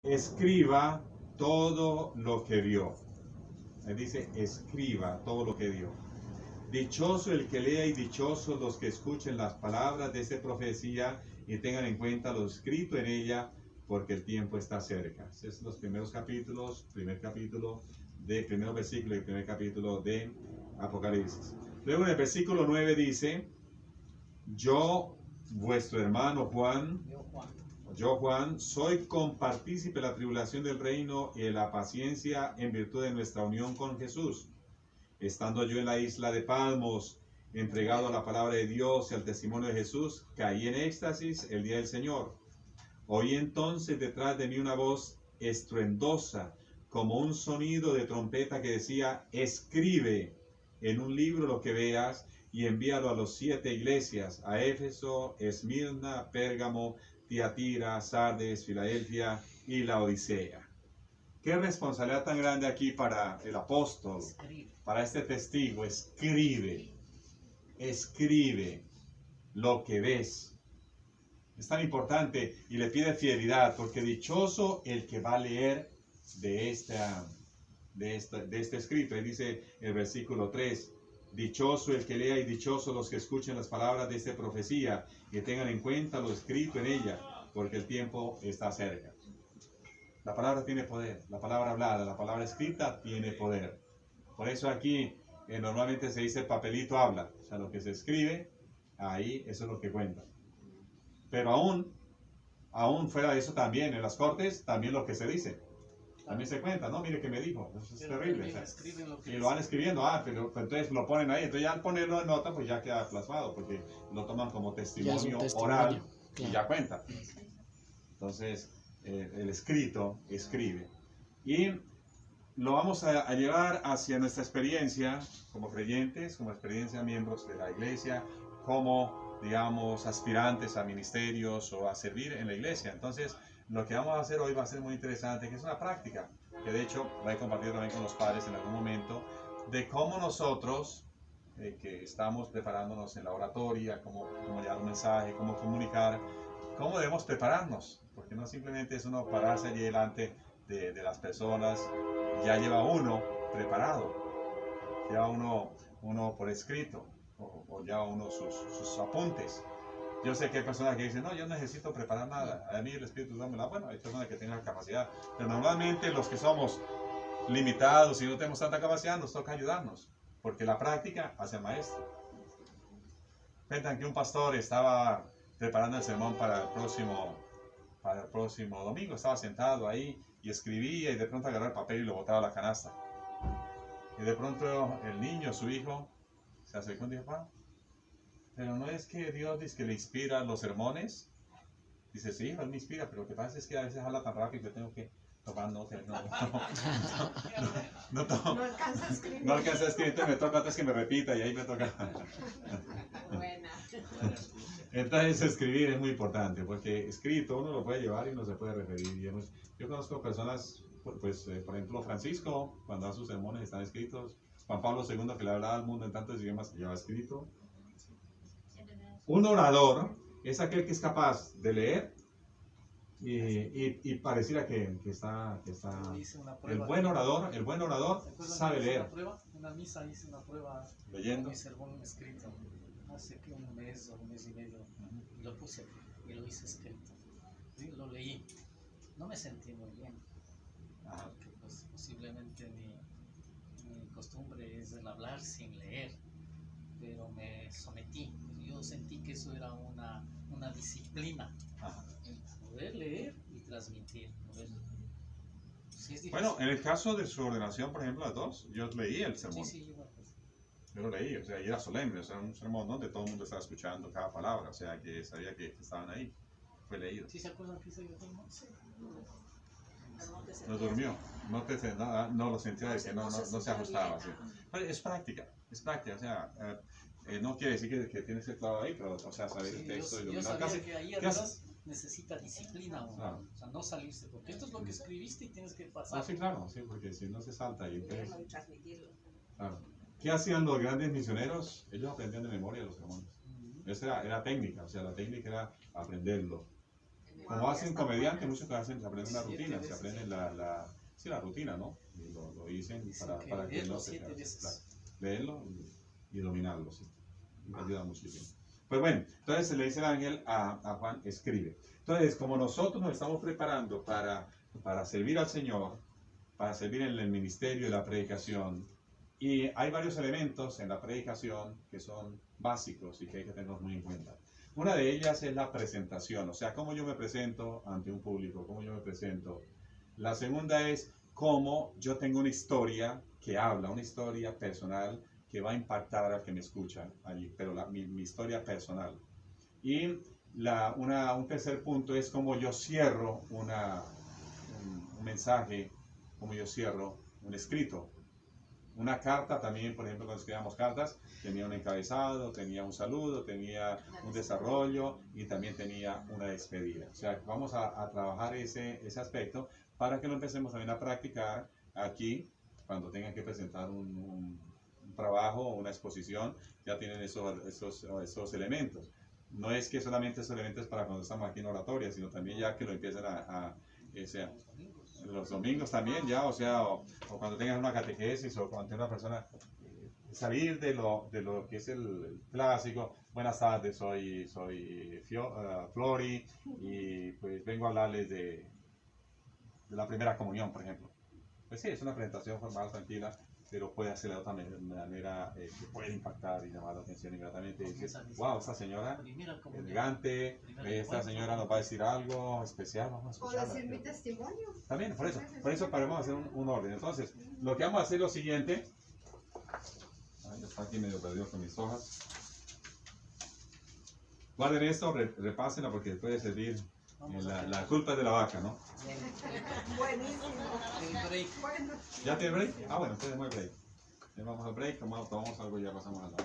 escriba todo lo que vio. Él dice, escriba todo lo que vio. Dichoso el que lea y dichosos los que escuchen las palabras de esta profecía y tengan en cuenta lo escrito en ella, porque el tiempo está cerca. Esos son los primeros capítulos, primer versículo y primer capítulo de Apocalipsis. Luego en el versículo 9 dice, yo, vuestro hermano Juan, yo Juan, soy compartícipe de la tribulación del reino y de la paciencia en virtud de nuestra unión con Jesús. Estando yo en la isla de Palmos, entregado a la palabra de Dios y al testimonio de Jesús, caí en éxtasis el día del Señor. Oí entonces detrás de mí una voz estruendosa, como un sonido de trompeta que decía, escribe en un libro lo que veas y envíalo a los 7 iglesias, a Éfeso, Esmirna, Pérgamo, Tiatira, Sardes, Filadelfia y la Odisea. Qué responsabilidad tan grande aquí para el apóstol, para este testigo. Escribe lo que ves. Es tan importante y le pide fidelidad, porque dichoso el que va a leer de este escrito. Ahí dice el versículo 3, dichoso el que lea y dichoso los que escuchen las palabras de esta profecía y tengan en cuenta lo escrito en ella, porque el tiempo está cerca. La palabra tiene poder, la palabra hablada, la palabra escrita tiene poder. Por eso aquí normalmente se dice papelito habla, o sea, lo que se escribe, ahí eso es lo que cuenta. Pero aún fuera de eso también, en las cortes, también lo que se dice, también se cuenta, ¿no? Mire que me dijo, eso es terrible. O sea, y lo van escribiendo, pero entonces lo ponen ahí, entonces ya al ponerlo en nota, pues ya queda plasmado, porque lo toman como testimonio oral y ya cuenta. Entonces, el escrito escribe. Y lo vamos a llevar hacia nuestra experiencia como creyentes, como experiencia miembros de la iglesia, como, digamos, aspirantes a ministerios o a servir en la iglesia. Entonces, lo que vamos a hacer hoy va a ser muy interesante, que es una práctica, que de hecho voy a compartir también con los padres en algún momento, de cómo nosotros, que estamos preparándonos en la oratoria, cómo llevar un mensaje, cómo comunicar, cómo debemos prepararnos, porque no simplemente es uno pararse allí delante de las personas, ya lleva uno preparado, lleva uno por escrito, o lleva uno sus apuntes. Yo sé que hay personas que dicen, no, yo no necesito preparar nada, a mí el Espíritu Santo me la... Bueno, hay personas que tienen la capacidad, pero normalmente los que somos limitados y no tenemos tanta capacidad, nos toca ayudarnos, porque la práctica hace al maestro. Cuentan que un pastor estaba preparando el sermón para el próximo domingo, estaba sentado ahí y escribía y de pronto agarraba el papel y lo botaba a la canasta. Y de pronto el niño, su hijo, se acercó y dijo, papá, pero no es que Dios dice que le inspira los sermones. Dice, sí, Él me inspira, pero lo que pasa es que a veces habla tan rápido que tengo que tomar notas. No alcanza a escribir. No alcanza a escribir, entonces me toca antes que me repita y ahí me toca. Buena. Entonces escribir es muy importante, porque escrito uno lo puede llevar y no se puede referir. Yo conozco personas, pues, por ejemplo, Francisco, cuando da sus sermones están escritos. Juan Pablo II, que le hablaba al mundo en tantos idiomas, lleva escrito. Un orador es aquel que es capaz de leer y pareciera que está el buen orador sabe leer. Una misa hice una prueba leyendo mi sermón escrito hace que un mes o un mes y medio, y lo puse aquí y lo hice escrito. Sí, lo leí, no me sentí muy bien, porque pues posiblemente mi costumbre es el hablar sin leer, pero me sometí. Yo sentí que eso era una disciplina, el poder leer y transmitir. Sí, bueno, en el caso de su ordenación, por ejemplo, a dos, yo leí el sermón. Sí, yo lo leí, o sea, y era solemne, o sea, un sermón donde todo el mundo estaba escuchando cada palabra, o sea, que sabía que estaban ahí. Fue leído. ¿Sí se acuerdan que hizo yo sermón? Sí. No durmió, no lo sentía, de que no se ajustaba. ¿Sí? Es práctica, o sea, no quiere decir que tienes que estar ahí, pero, o sea, saber el texto y yo sabía que ahí atrás necesita disciplina, claro. O sea, no salirse, porque esto es lo que escribiste y tienes que pasar. Sí, claro, sí, porque si no se salta y entonces... Claro. ¿Qué hacían los grandes misioneros? Ellos aprendían de memoria los sermones. Esa era técnica, o sea, la técnica era aprenderlo. Como hace un comediante, muchos que hacen, se aprenden una rutina, se aprenden la rutina, ¿no? Y lo dicen para que no se leerlo y dominarlo, ¿sí? Me ayuda muchísimo. Pues bueno, entonces le dice el ángel a Juan, escribe. Entonces, como nosotros nos estamos preparando para servir al Señor, para servir en el ministerio de la predicación, y hay varios elementos en la predicación que son básicos y que hay que tenerlos muy en cuenta. Una de ellas es la presentación, o sea, cómo yo me presento ante un público, cómo yo me presento. La segunda es cómo yo tengo una historia que habla, una historia personal que va a impactar al que me escucha allí, pero mi historia personal. Y un tercer punto es cómo yo cierro un mensaje, cómo yo cierro un escrito. Una carta también, por ejemplo, cuando escribíamos cartas, tenía un encabezado, tenía un saludo, tenía un desarrollo y también tenía una despedida. O sea, vamos a trabajar ese aspecto para que lo empecemos también a practicar aquí, cuando tengan que presentar un trabajo o una exposición, ya tienen esos elementos. No es que solamente esos elementos para cuando estamos aquí en oratoria, sino también ya que lo empiecen los domingos también ya, o sea, o cuando tengan una catequesis o cuando tengan una persona, salir de lo que es el clásico. Buenas tardes, soy Flori y pues vengo a hablarles de la primera comunión, por ejemplo. Pues sí, es una presentación formal, tranquila, pero puede hacerla de otra manera que puede impactar y llamar la atención inmediatamente. Y dices, wow, esta señora elegante, esta señora nos va a decir algo especial, vamos a escucharla. O decir mi testimonio. También, por eso vamos a hacer un orden. Entonces, lo que vamos a hacer es lo siguiente. Ay, está aquí medio perdido con mis hojas. Guarden esto, repásenlo porque puede servir. La culpa es de la vaca, ¿no? Buenísimo. Bueno. ¿Ya tiene break? Ah, bueno, entonces no hay break. Ya vamos al break, tomamos algo y ya pasamos a la